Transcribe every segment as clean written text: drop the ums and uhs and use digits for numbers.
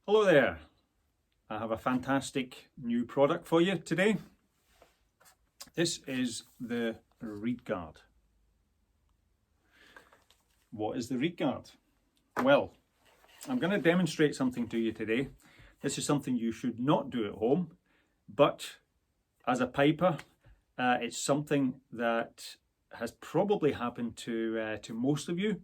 Hello there, I have a fantastic new product for you today. This is the ReedGuard. What is the ReedGuard? Well, I'm going to demonstrate something to you today. This is something you should not do at home, but as a piper, it's something that has probably happened to most of you.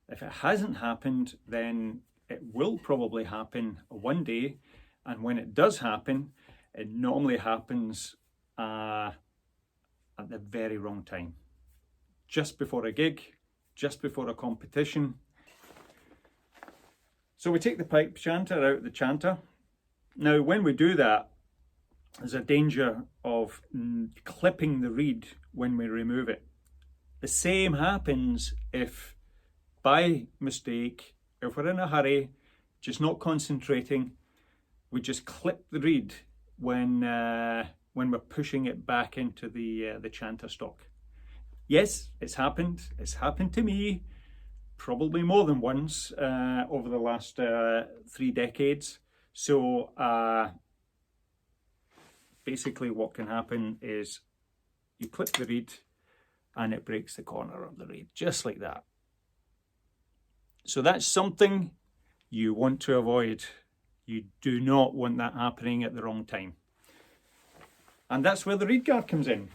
If it hasn't happened, then it will probably happen one day, and when it does happen, it normally happens at the very wrong time. Just before a gig, just before a competition. So we take the pipe chanter out of the chanter. Now when we do that, there's a danger of clipping the reed when we remove it. The same happens if by mistake, if we're in a hurry, just not concentrating, we just clip the reed when we're pushing it back into the chanter stock. Yes, it's happened. It's happened to me probably more than once over the last 3 decades. So basically what can happen is you clip the reed and it breaks the corner of the reed, just like that. So that's something you want to avoid. You do not want that happening at the wrong time. And that's where the ReedGuard comes in.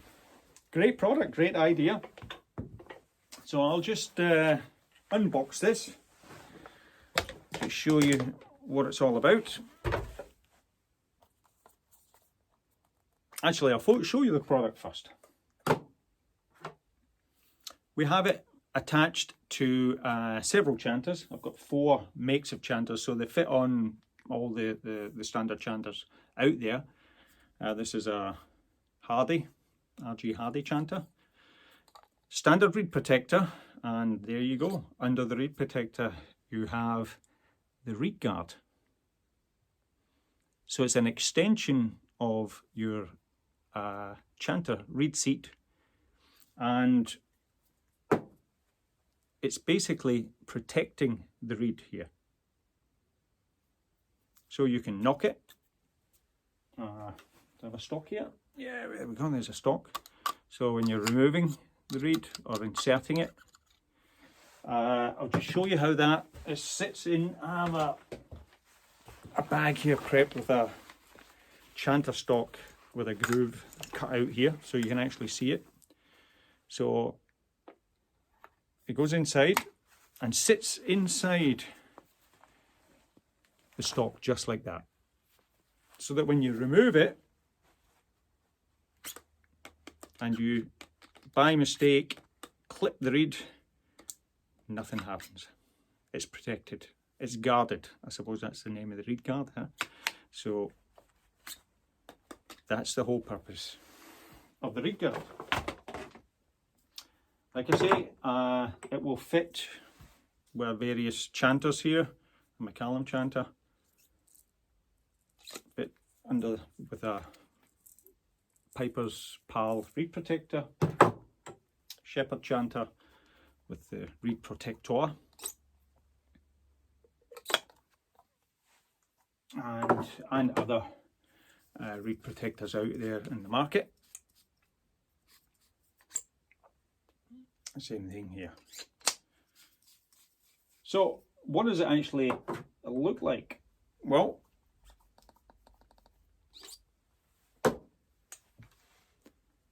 Great product, great idea. So I'll just unbox this to show you what it's all about. Actually, I'll show you the product first. We have it attached to several chanters. I've got 4 makes of chanters, so they fit on all the standard chanters out there. This is a Hardy, RG Hardy chanter. Standard reed protector, and there you go. Under the reed protector you have the ReedGuard. So it's an extension of your chanter reed seat, and it's basically protecting the reed here. So you can knock it. Do I have a stock here? Yeah, there we go, there's a stock. So when you're removing the reed or inserting it, I'll just show you how that sits in. I have a bag here prepped with a chanter stock with a groove cut out here so you can actually see it. So it goes inside and sits inside the stock just like that. So that when you remove it and you by mistake clip the reed, nothing happens. It's protected. It's guarded. I suppose that's the name of the ReedGuard, huh? So that's the whole purpose of the ReedGuard. Like I say, it will fit with various chanters here. A McCallum chanter, fit under with a Piper's Pal reed protector, Shepherd chanter with the reed protector, and other reed protectors out there in the market. Same thing here. So what does it actually look like? Well,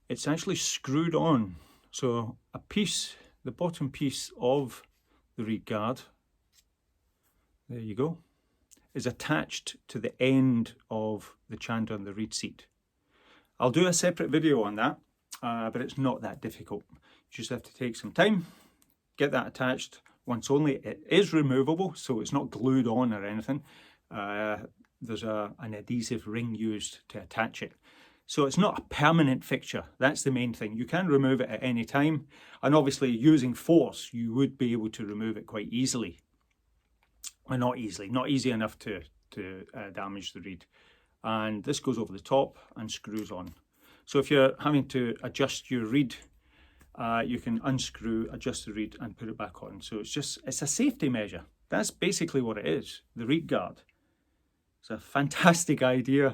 it's actually screwed on. So a piece, the bottom piece of the ReedGuard, there you go, is attached to the end of the chanter and the reed seat. I'll do a separate video on that, but it's not that difficult. You just have to take some time, get that attached once only. It is removable, so it's not glued on or anything. There's an adhesive ring used to attach it. So it's not a permanent fixture. That's the main thing. You can remove it at any time, and obviously using force you would be able to remove it quite easily. Well, not easy enough to damage the reed. And this goes over the top and screws on. So if you're having to adjust your reed, you can unscrew, adjust the reed and put it back on. So it's a safety measure. That's basically what it is, the ReedGuard. It's a fantastic idea.